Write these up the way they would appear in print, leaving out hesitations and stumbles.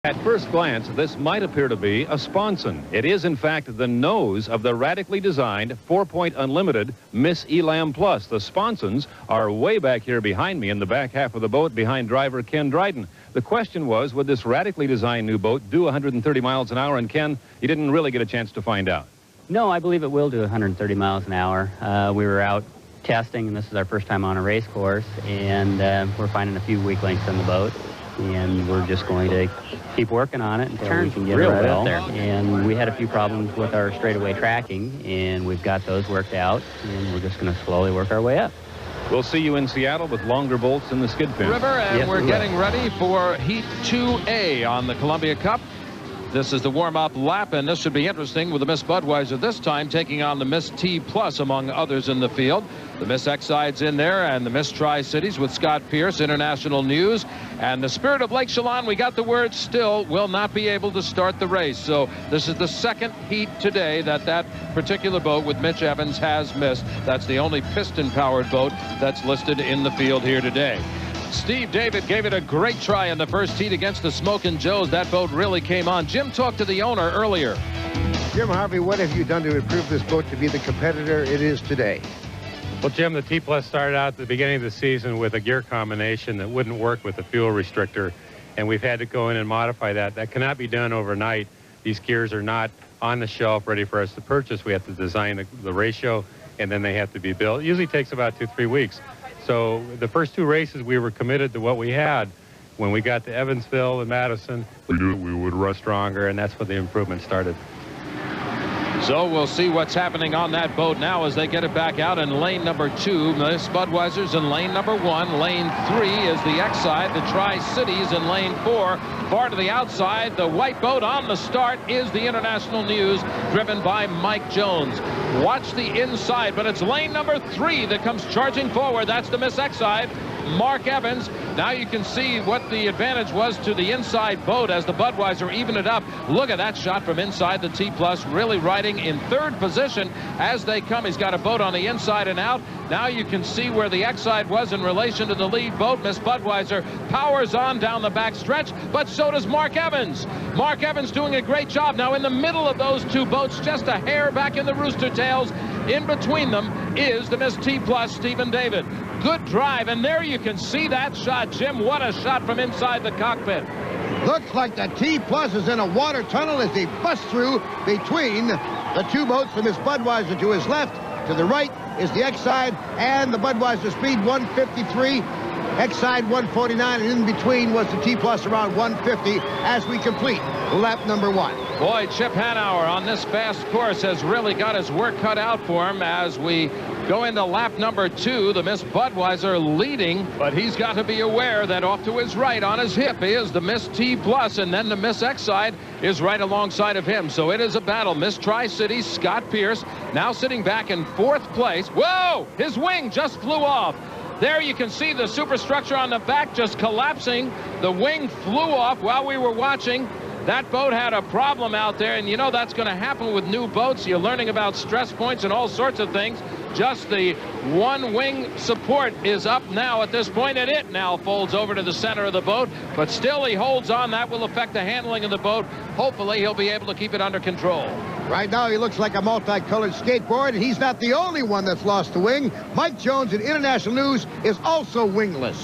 At first glance, this might appear to be a sponson. It is, in fact, the nose of the radically designed 4-point unlimited Miss Elam Plus. The sponsons are way back here behind me in the back half of the boat behind driver Ken Dryden. The question was, would this radically designed new boat do 130 miles an hour? And Ken, you didn't really get a chance to find out. No, I believe it will do 130 miles an hour. We were out testing, and this is our first time on a race course, and we're finding a few weak links in the boat. And we're just going to keep working on it until we can get it right up there. And we had a few problems with our straightaway tracking, and we've got those worked out, and we're just going to slowly work our way up. We'll see you in Seattle with longer bolts in the skid fin. River, and we're getting ready for Heat 2A on the Columbia Cup. This is the warm-up lap, and this should be interesting with the Miss Budweiser this time taking on the Miss T Plus, among others in the field. The Miss Excide's in there, and the Miss Tri-Cities with Scott Pierce, International News. And the Spirit of Lake Chelan, we got the word still, will not be able to start the race. So this is the second heat today that particular boat with Mitch Evans has missed. That's the only piston-powered boat that's listed in the field here today. Steve David gave it a great try in the first heat against the Smokin' Joes. That boat really came on. Jim talked to the owner earlier. Jim Harvey, what have you done to improve this boat to be the competitor it is today? Well, Jim, the T Plus started out at the beginning of the season with a gear combination that wouldn't work with the fuel restrictor, and we've had to go in and modify that. That cannot be done overnight. These gears are not on the shelf ready for us to purchase. We have to design the ratio, and then they have to be built. It usually takes about 2-3 weeks. So the first two races, we were committed to what we had. When we got to Evansville and Madison, we knew we would run stronger, and that's when the improvement started. So we'll see what's happening on that boat now as they get it back out in lane number 2. Miss Budweiser's in lane number 1. Lane 3 is the Exide. The Tri-Cities in lane 4. Far to the outside, the white boat on the start is the International News, driven by Mike Jones. Watch the inside, but it's lane number 3 that comes charging forward. That's the Miss Exide, Mark Evans. Now you can see what the advantage was to the inside boat as the Budweiser evened it up. Look at that shot from inside the T Plus, really riding in third position as they come. He's got a boat on the inside and out. Now you can see where the Exide was in relation to the lead boat. Miss Budweiser powers on down the back stretch, but so does Mark Evans. Mark Evans doing a great job. Now in the middle of those two boats, just a hair back in the rooster tails, in between them is the Miss T Plus, Stephen David. Good drive, and there you can see that shot. Jim, what a shot from inside the cockpit. Looks like the T Plus is in a water tunnel as he busts through between the two boats. The Miss Budweiser to his left, to the right is the Exide and the Budweiser speed 153, Exide 149, and in between was the T Plus around 150 as we complete lap number 1. Boy, Chip Hanauer on this fast course has really got his work cut out for him as we go into lap number 2. The Miss Budweiser leading, but he's got to be aware that off to his right on his hip is the Miss T Plus, and then the Miss Exide is right alongside of him. So it is a battle. Miss Tri-Cities, Scott Pierce, now sitting back in 4th place. Whoa! His wing just flew off. There you can see the superstructure on the back just collapsing. The wing flew off while we were watching. That boat had a problem out there, and you know that's going to happen with new boats. You're learning about stress points and all sorts of things. Just the one wing support is up now at this point, and it now folds over to the center of the boat. But still he holds on. That will affect the handling of the boat. Hopefully he'll be able to keep it under control. Right now he looks like a multicolored skateboard, and he's not the only one that's lost the wing. Mike Jones in International News is also wingless.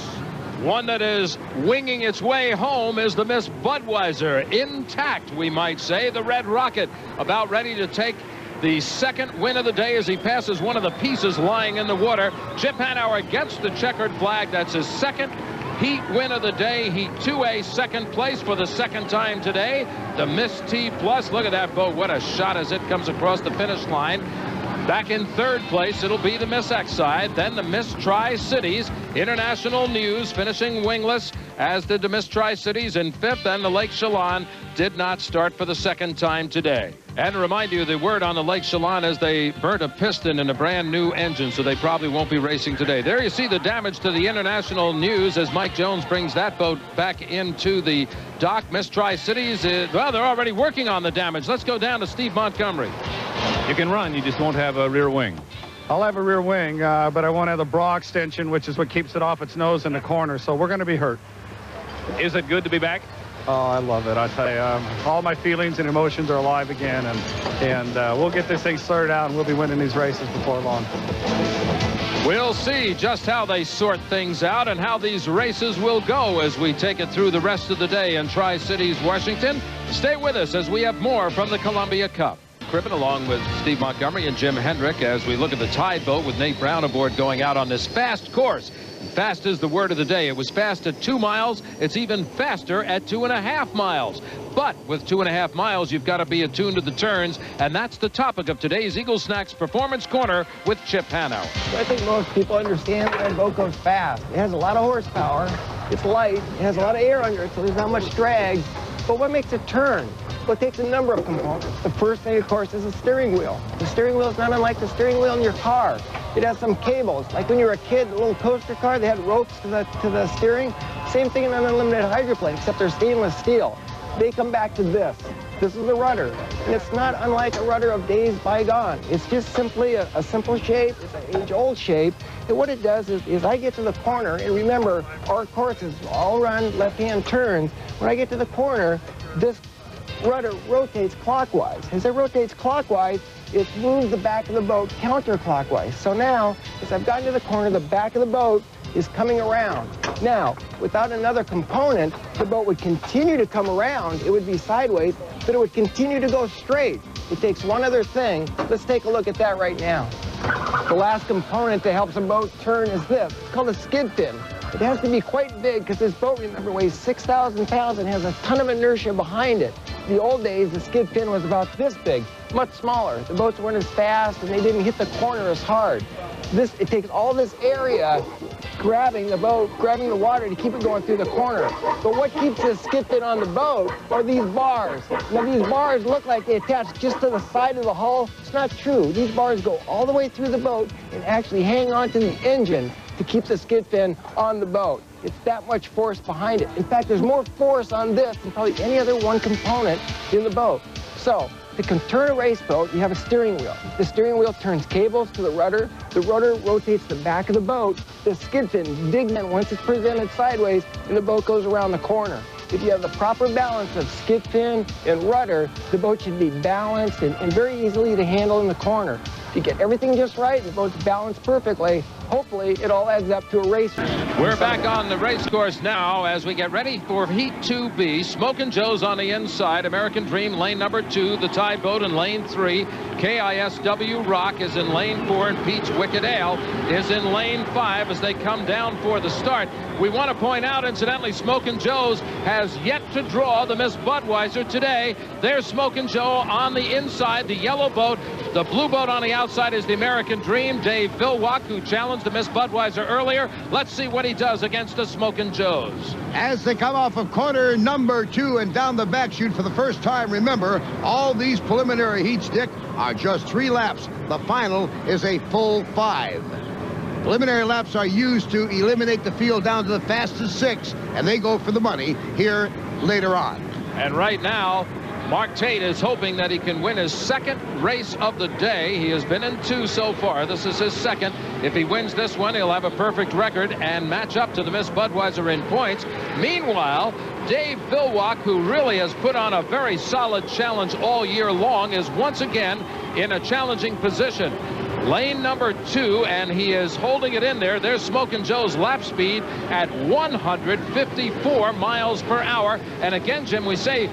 One that is winging its way home is the Miss Budweiser, intact, we might say. The Red Rocket about ready to take the second win of the day as he passes one of the pieces lying in the water. Chip Hanauer gets the checkered flag. That's his second heat win of the day. Heat 2A, second place for the second time today. The Miss T Plus, look at that boat. What a shot as it comes across the finish line. Back in 3rd place, it'll be the Miss Exide, then the Miss Tri-Cities. International News finishing wingless, as did the Miss Tri-Cities in 5th, and the Lake Chelan did not start for the second time today. And to remind you, the word on the Lake Chelan is they burnt a piston in a brand new engine, so they probably won't be racing today. There you see the damage to the International News as Mike Jones brings that boat back into the dock. Miss Tri-Cities, well, they're already working on the damage. Let's go down to Steve Montgomery. You can run, you just won't have a rear wing. I'll have a rear wing, but I won't have the bra extension, which is what keeps it off its nose in the corner, so we're going to be hurt. Is it good to be back? Oh, I love it. I tell you, all my feelings and emotions are alive again, and we'll get this thing sorted out, and we'll be winning these races before long. We'll see just how they sort things out and how these races will go as we take it through the rest of the day in Tri-Cities, Washington. Stay with us as we have more from the Columbia Cup. Cribbin along with Steve Montgomery and Jim Hendrick as we look at the Tide boat with Nate Brown aboard going out on this fast course. Fast is the word of the day. It was fast at 2 miles. It's even faster at 2.5 miles. But with 2.5 miles, you've got to be attuned to the turns, and that's the topic of today's Eagle Snacks Performance Corner with Chip Hanauer. I think most people understand that boat goes fast. It has a lot of horsepower. It's light. It has a lot of air under it, so there's not much drag. But what makes it turn? Well, it takes a number of components. The first thing, of course, is the steering wheel. The steering wheel is not unlike the steering wheel in your car. It has some cables. Like when you were a kid, the little coaster car, they had ropes to the steering. Same thing in an unlimited hydroplane, except they're stainless steel. They come back to this. This is the rudder. And it's not unlike a rudder of days bygone. It's just simply a simple shape. It's an age-old shape. And what it does is I get to the corner, and remember, our course is all run left-hand turns. When I get to the corner, this rudder rotates clockwise. As it rotates clockwise, it moves the back of the boat counterclockwise. So now, as I've gotten to the corner, the back of the boat is coming around. Now, without another component, the boat would continue to come around. It would be sideways, but it would continue to go straight. It takes one other thing. Let's take a look at that right now. The last component that helps a boat turn is this. It's called a skid fin. It has to be quite big because this boat, remember, weighs 6,000 pounds and has a ton of inertia behind it. In the old days, the skid fin was about this big, much smaller. The boats weren't as fast and they didn't hit the corner as hard. It takes all this area grabbing the boat, grabbing the water to keep it going through the corner. But what keeps this skid fin on the boat are these bars. Now these bars look like they attach just to the side of the hull. It's not true. These bars go all the way through the boat and actually hang on to the engine to keep the skid fin on the boat. It's that much force behind it. In fact, there's more force on this than probably any other one component in the boat. So, to turn a race boat, you have a steering wheel. The steering wheel turns cables to the rudder. The rudder rotates the back of the boat. The skid fin digs in once it's presented sideways, and the boat goes around the corner. If you have the proper balance of skid fin and rudder, the boat should be balanced and very easily to handle in the corner. If you get everything just right, the boat's balanced perfectly, hopefully it all adds up to a race. We're back on the race course now as we get ready for Heat 2B. Smokin' Joe's on the inside. American Dream, lane number 2. The Tide boat in lane 3. KISW Rock is in lane 4. And Peach Wicked Ale is in lane 5 as they come down for the start. We want to point out, incidentally, Smokin' Joe's has yet to draw the Miss Budweiser today. There's Smokin' Joe on the inside, the yellow boat. The blue boat on the outside is the American Dream. Dave Vilwalk, who challenged the Miss Budweiser earlier. Let's see what he does against the Smokin' Joe's. As they come off of corner number 2 and down the back chute for the first time, remember, all these preliminary heats, Dick, are just 3 laps. The final is a full 5. Preliminary laps are used to eliminate the field down to the fastest 6, and they go for the money here later on. And right now, Mark Tate is hoping that he can win his second race of the day. He has been in 2 so far. This is his second. If he wins this one, he'll have a perfect record and match up to the Miss Budweiser in points. Meanwhile, Dave Vilwalk, who really has put on a very solid challenge all year long, is once again in a challenging position. Lane number 2, and he is holding it in there. There's Smokin' Joe's lap speed at 154 miles per hour. And again, Jim, we say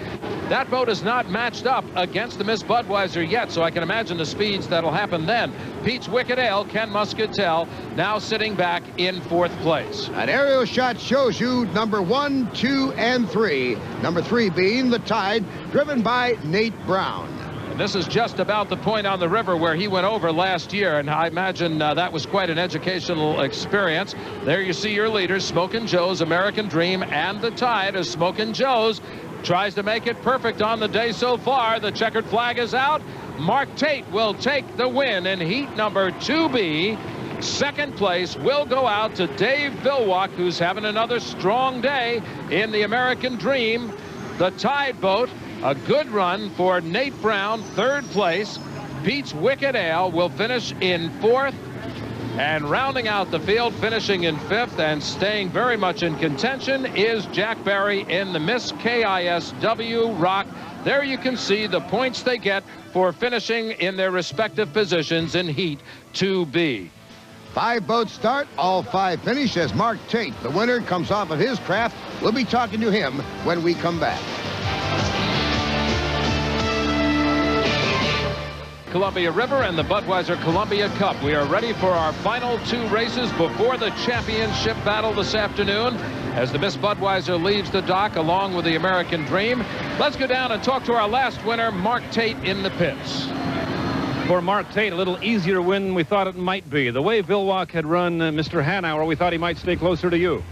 that boat is not matched up against the Miss Budweiser yet, so I can imagine the speeds that'll happen then. Pete's Wicked Ale, Ken Muscatel, now sitting back in 4th place. An aerial shot shows you number 1, 2, and 3. Number 3 being the Tide, driven by Nate Brown. And this is just about the point on the river where he went over last year, and I imagine that was quite an educational experience. There you see your leaders, Smokin' Joe's, American Dream, and the Tide as Smokin' Joe's tries to make it perfect on the day so far. The checkered flag is out. Mark Tate will take the win in heat number 2B. Second place will go out to Dave Vilwalk, who's having another strong day in the American Dream. The Tide boat, a good run for Nate Brown, 3rd place. Pete's Wicked Ale will finish in 4th. And rounding out the field, finishing in 5th and staying very much in contention, is Jack Barry in the Miss KISW Rock. There you can see the points they get for finishing in their respective positions in Heat 2B. 5 boats start, all 5 finish as Mark Tate, the winner, comes off of his craft. We'll be talking to him when we come back. Columbia River and the Budweiser Columbia Cup. We are ready for our final 2 races before the championship battle this afternoon as the Miss Budweiser leaves the dock along with the American Dream. Let's go down and talk to our last winner, Mark Tate, in the pits. For Mark Tate, a little easier win than we thought it might be. The way Vilwalk had run Mr. Hanauer, we thought he might stay closer to you.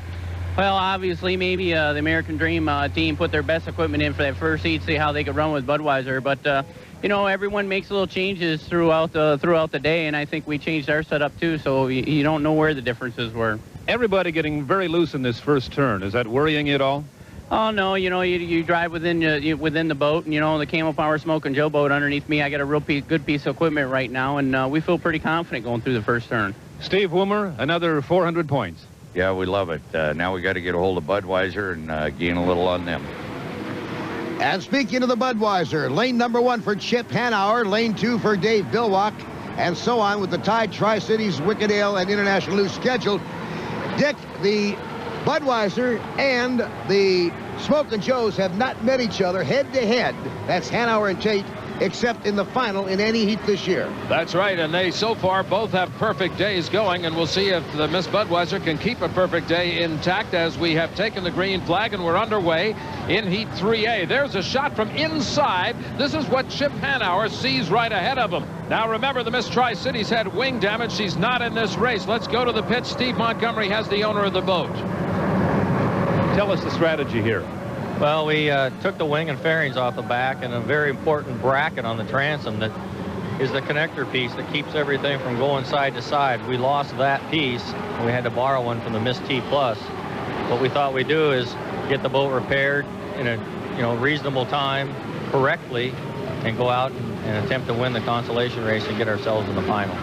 Well, obviously, maybe the American Dream team put their best equipment in for that first heat, see how they could run with Budweiser. But, you know, everyone makes little changes throughout the day, and I think we changed our setup, too, so you don't know where the differences were. Everybody getting very loose in this first turn. Is that worrying you at all? Oh, no, you know, you drive within the boat, and, you know, the Camel Power Smoke and Joe boat underneath me, I got a real good piece of equipment right now, and we feel pretty confident going through the first turn. Steve Woomer, another 400 points. Yeah, we love it. Now we got to get a hold of Budweiser and gain a little on them. And speaking of the Budweiser, lane number 1 for Chip Hanauer, lane 2 for Dave Vilwalk, and so on with the Tide, Tri-Cities, Wicked Ale, and International News scheduled. Dick, the Budweiser and the Smoke and Joes have not met each other head-to-head. That's Hanauer and Tate, except in the final in any heat this year. That's right, and they so far both have perfect days going, and we'll see if the Miss Budweiser can keep a perfect day intact as we have taken the green flag and we're underway in Heat 3A. There's a shot from inside. This is what Chip Hanauer sees right ahead of him. Now remember, the Miss Tri-Cities had wing damage. She's not in this race. Let's go to the pit. Steve Montgomery has the owner of the boat. Tell us the strategy here. Well, we took the wing and fairings off the back and a very important bracket on the transom that is the connector piece that keeps everything from going side to side. We lost that piece and we had to borrow one from the Miss T Plus. What we thought we'd do is get the boat repaired in a reasonable time correctly and go out and attempt to win the consolation race and get ourselves in the final.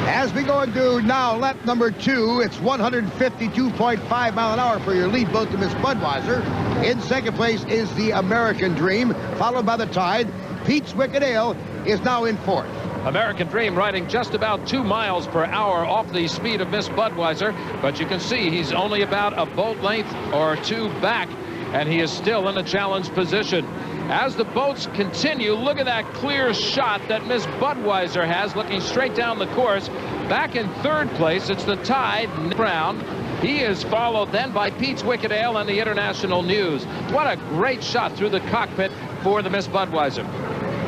As we go into now lap number 2, it's 152.5 mile an hour for your lead boat, the Miss Budweiser. In second place is the American Dream, followed by the Tide. Pete's Wicked Ale is now in 4th. American Dream riding just about 2 miles per hour off the speed of Miss Budweiser, but you can see he's only about a boat length or 2 back, and he is still in a challenge position. As the boats continue, look at that clear shot that Miss Budweiser has looking straight down the course. Back in 3rd place, it's the Tide, Brown. He is followed then by Pete's Wicked Ale and the International News. What a great shot through the cockpit for the Miss Budweiser.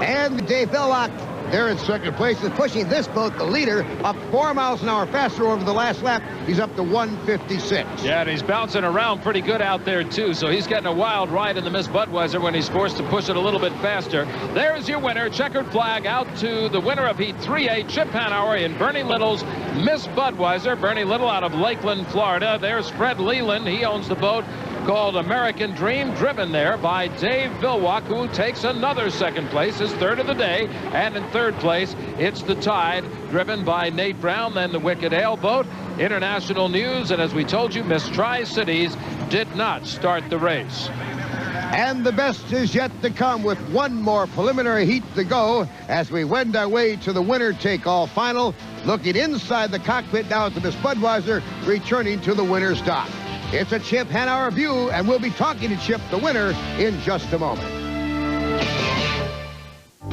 And Dave Vilwalk, there in second place, is pushing this boat, the leader, up 4 miles an hour faster over the last lap. He's up to 156. Yeah, and he's bouncing around pretty good out there, too. So he's getting a wild ride in the Miss Budweiser when he's forced to push it a little bit faster. There's your winner. Checkered flag out to the winner of Heat 3A, Chip Hanauer in Bernie Little's Miss Budweiser. Bernie Little out of Lakeland, Florida. There's Fred Leland. He owns the boat called American Dream, driven there by Dave Vilwalk, who takes another second place, his 3rd of the day. And in 3rd place, it's the Tide, driven by Nate Brown, then the Wicked Ale boat. International News, and as we told you, Miss Tri-Cities did not start the race. And the best is yet to come with one more preliminary heat to go as we wend our way to the winner-take-all final. Looking inside the cockpit now at the Miss Budweiser, returning to the winner's dock. It's a Chip Hanauer view, and we'll be talking to Chip, the winner, in just a moment.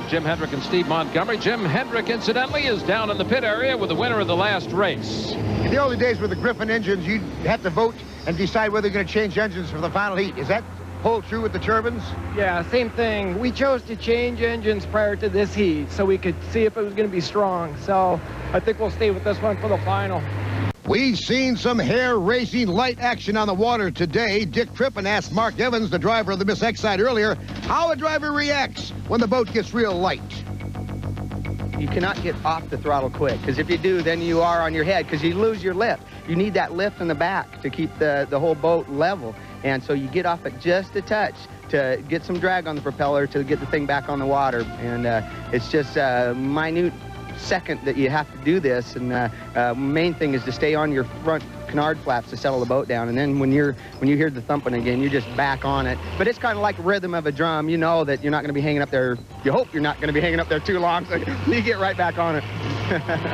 Jim Hendrick and Steve Montgomery. Jim Hendrick, incidentally, is down in the pit area with the winner of the last race. In the early days with the Griffin engines, you'd have to vote and decide whether you're going to change engines for the final heat. Is that hold true with the turbines? Yeah, same thing. We chose to change engines prior to this heat so we could see if it was going to be strong. So I think we'll stay with this one for the final. We've seen some hair-raising light action on the water today. Dick Crippen asked Mark Evans, the driver of the Miss Exide earlier, how a driver reacts when the boat gets real light. You cannot get off the throttle quick, because if you do, then you are on your head, because you lose your lift. You need that lift in the back to keep the whole boat level. And so you get off it just a touch to get some drag on the propeller to get the thing back on the water. And it's just minute second that you have to do this, and main thing is to stay on your front canard flaps to settle the boat down, and then when you hear the thumping again, you just back on it. But it's kind of like the rhythm of a drum. You know that you're not going to be hanging up there. You hope you're not going to be hanging up there too long, so you get right back on it.